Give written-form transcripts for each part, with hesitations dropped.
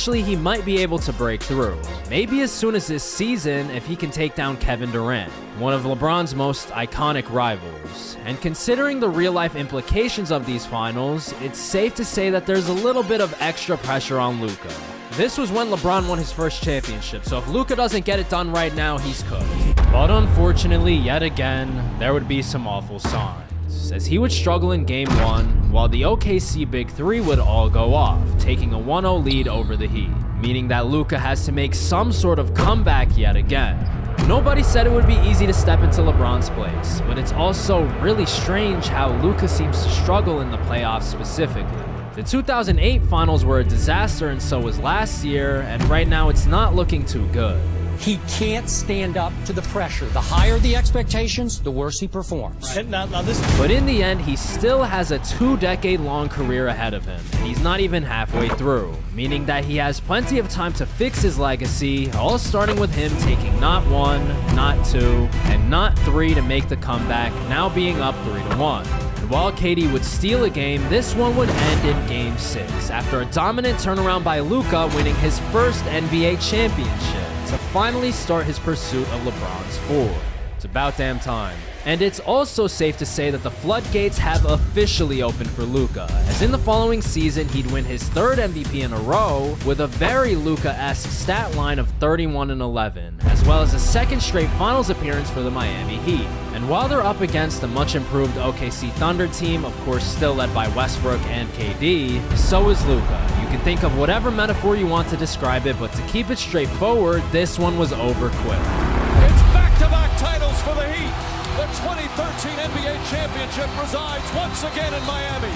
eventually he might be able to break through. Maybe as soon as this season if he can take down Kevin Durant, one of LeBron's most iconic rivals. And considering the real-life implications of these finals, it's safe to say that there's a little bit of extra pressure on Luka. This was when LeBron won his first championship, so if Luka doesn't get it done right now, he's cooked. But unfortunately, yet again, there would be some awful signs, as he would struggle in Game 1, while the OKC Big Three would all go off, taking a 1-0 lead over the Heat, meaning that Luka has to make some sort of comeback yet again. Nobody said it would be easy to step into LeBron's place, but it's also really strange how Luka seems to struggle in the playoffs specifically. The 2008 finals were a disaster, and so was last year, and right now it's not looking too good. He can't stand up to the pressure. The higher the expectations, the worse he performs. But in the end, he still has a 2-decade-long career ahead of him, and he's not even halfway through, meaning that he has plenty of time to fix his legacy, all starting with him taking not 1, not 2, and not 3 to make the comeback, now being up 3-1. And while KD would steal a game, this one would end in Game 6, after a dominant turnaround by Luka winning his first NBA championship, to finally start his pursuit of LeBron's 4. It's about damn time. And it's also safe to say that the floodgates have officially opened for Luka, as in the following season he'd win his 3rd MVP in a row with a very Luka-esque stat line of 31-11, as well as a 2nd straight finals appearance for the Miami Heat. And while they're up against a much improved OKC Thunder team, of course still led by Westbrook and KD, so is Luka. You can think of whatever metaphor you want to describe it, but to keep it straightforward, this one was over quick. It's back-to-back titles for the Heat. The 2013 NBA championship resides once again in Miami.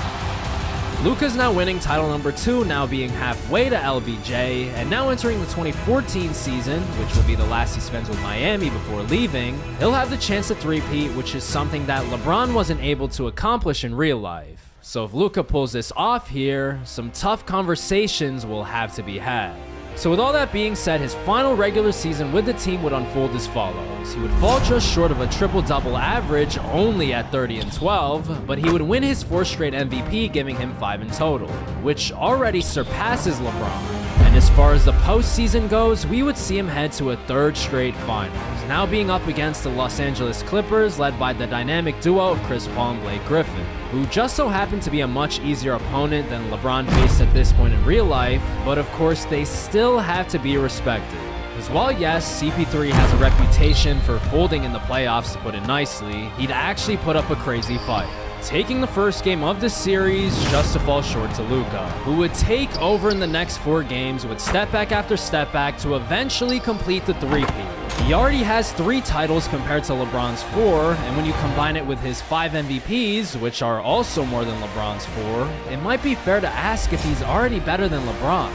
Luka's now winning title number 2, now being halfway to LBJ, and now entering the 2014 season, which will be the last he spends with Miami before leaving. He'll have the chance to three-peat, which is something that LeBron wasn't able to accomplish in real life. So if Luka pulls this off here, some tough conversations will have to be had. So with all that being said, his final regular season with the team would unfold as follows. He would fall just short of a triple-double average, only at 30 and 12, but he would win his 4th straight MVP, giving him 5 in total, which already surpasses LeBron. And as far as the postseason goes, we would see him head to a 3rd straight finals, now being up against the Los Angeles Clippers, led by the dynamic duo of Chris Paul and Blake Griffin, who just so happened to be a much easier opponent than LeBron faced at this point in real life, but of course they still have to be respected. Because while yes, CP3 has a reputation for folding in the playoffs, to put it nicely, he'd actually put up a crazy fight, taking the first game of the series just to fall short to Luka, who would take over in the next 4 games with step back after step back to eventually complete the three-peat. He already has 3 titles compared to LeBron's 4, and when you combine it with his 5 MVPs, which are also more than LeBron's 4, it might be fair to ask if he's already better than LeBron.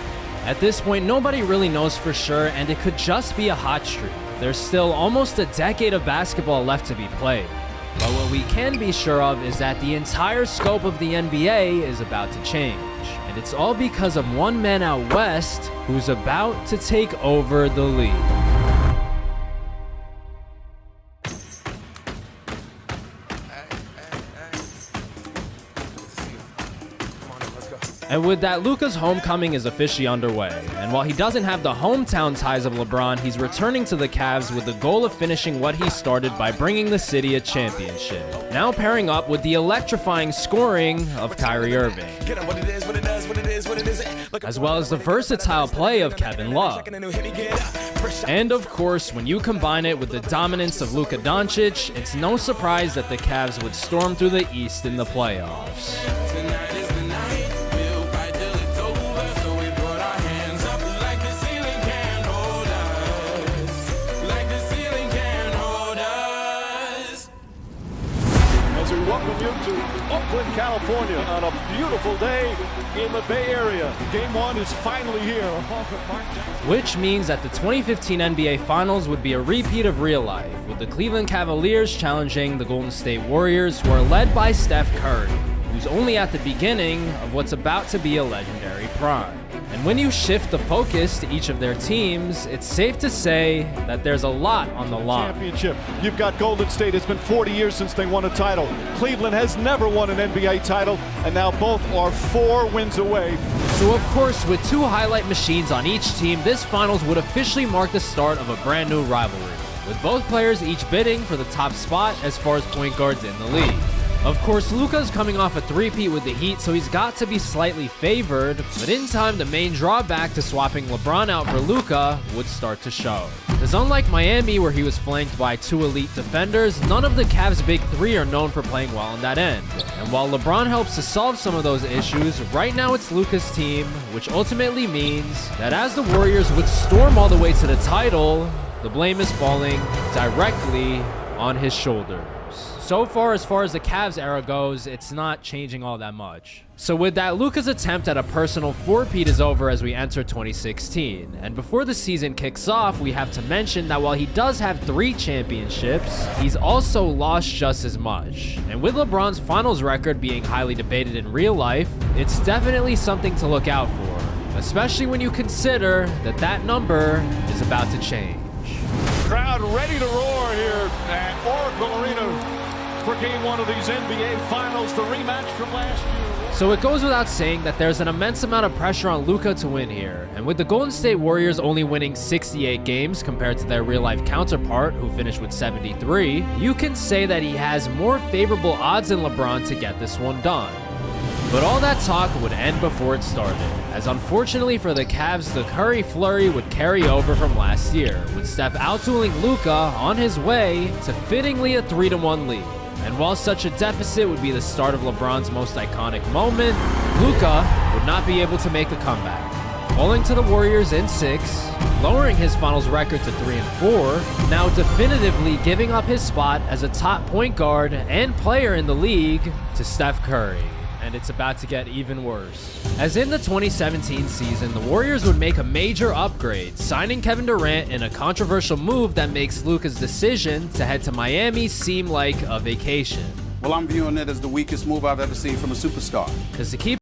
At this point, nobody really knows for sure, and it could just be a hot streak. There's still almost a decade of basketball left to be played. But what we can be sure of is that the entire scope of the NBA is about to change. And it's all because of one man out west who's about to take over the league. And with that, Luka's homecoming is officially underway, and while he doesn't have the hometown ties of LeBron, he's returning to the Cavs with the goal of finishing what he started by bringing the city a championship, now pairing up with the electrifying scoring of Kyrie Irving, as well as the versatile play of Kevin Love. And of course, when you combine it with the dominance of Luka Doncic, it's no surprise that the Cavs would storm through the East in the playoffs. Welcome you to Oakland, California on a beautiful day in the Bay Area. Game 1 is finally here. Which means that the 2015 NBA Finals would be a repeat of real life, with the Cleveland Cavaliers challenging the Golden State Warriors, who are led by Steph Curry, who's only at the beginning of what's about to be a legendary prime. And when you shift the focus to each of their teams, it's safe to say that there's a lot on the line. Championship. You've got Golden State. It's been 40 years since they won a title. Cleveland has never won an NBA title, and now both are 4 wins away. So of course, with 2 highlight machines on each team, this finals would officially mark the start of a brand new rivalry, with both players each bidding for the top spot as far as point guards in the league. Of course, Luka's coming off a three-peat with the Heat, so he's got to be slightly favored, but in time, the main drawback to swapping LeBron out for Luka would start to show. Because unlike Miami, where he was flanked by 2 elite defenders, none of the Cavs' big 3 are known for playing well on that end. And while LeBron helps to solve some of those issues, right now it's Luka's team, which ultimately means that as the Warriors would storm all the way to the title, the blame is falling directly on his shoulders. So far as the Cavs era goes, it's not changing all that much. So with that, Luka's attempt at a personal 4-peat is over as we enter 2016. And before the season kicks off, we have to mention that while he does have 3 championships, he's also lost just as much. And with LeBron's finals record being highly debated in real life, it's definitely something to look out for, especially when you consider that that number is about to change. Crowd ready to roar here at Oracle Arena for game 1 of these NBA Finals, the rematch from last year. So it goes without saying that there's an immense amount of pressure on Luka to win here. And with the Golden State Warriors only winning 68 games compared to their real-life counterpart, who finished with 73, you can say that he has more favorable odds than LeBron to get this one done. But all that talk would end before it started, as unfortunately for the Cavs, the Curry flurry would carry over from last year, with Steph outdueling Luka on his way to fittingly a 3-1 lead. And while such a deficit would be the start of LeBron's most iconic moment, Luka would not be able to make a comeback, falling to the Warriors in 6, lowering his finals record to 3-4, now definitively giving up his spot as a top point guard and player in the league to Steph Curry. And it's about to get even worse. As in the 2017 season, the Warriors would make a major upgrade, signing Kevin Durant in a controversial move that makes Luka's decision to head to Miami seem like a vacation. Well, I'm viewing it as the weakest move I've ever seen from a superstar. Because to keep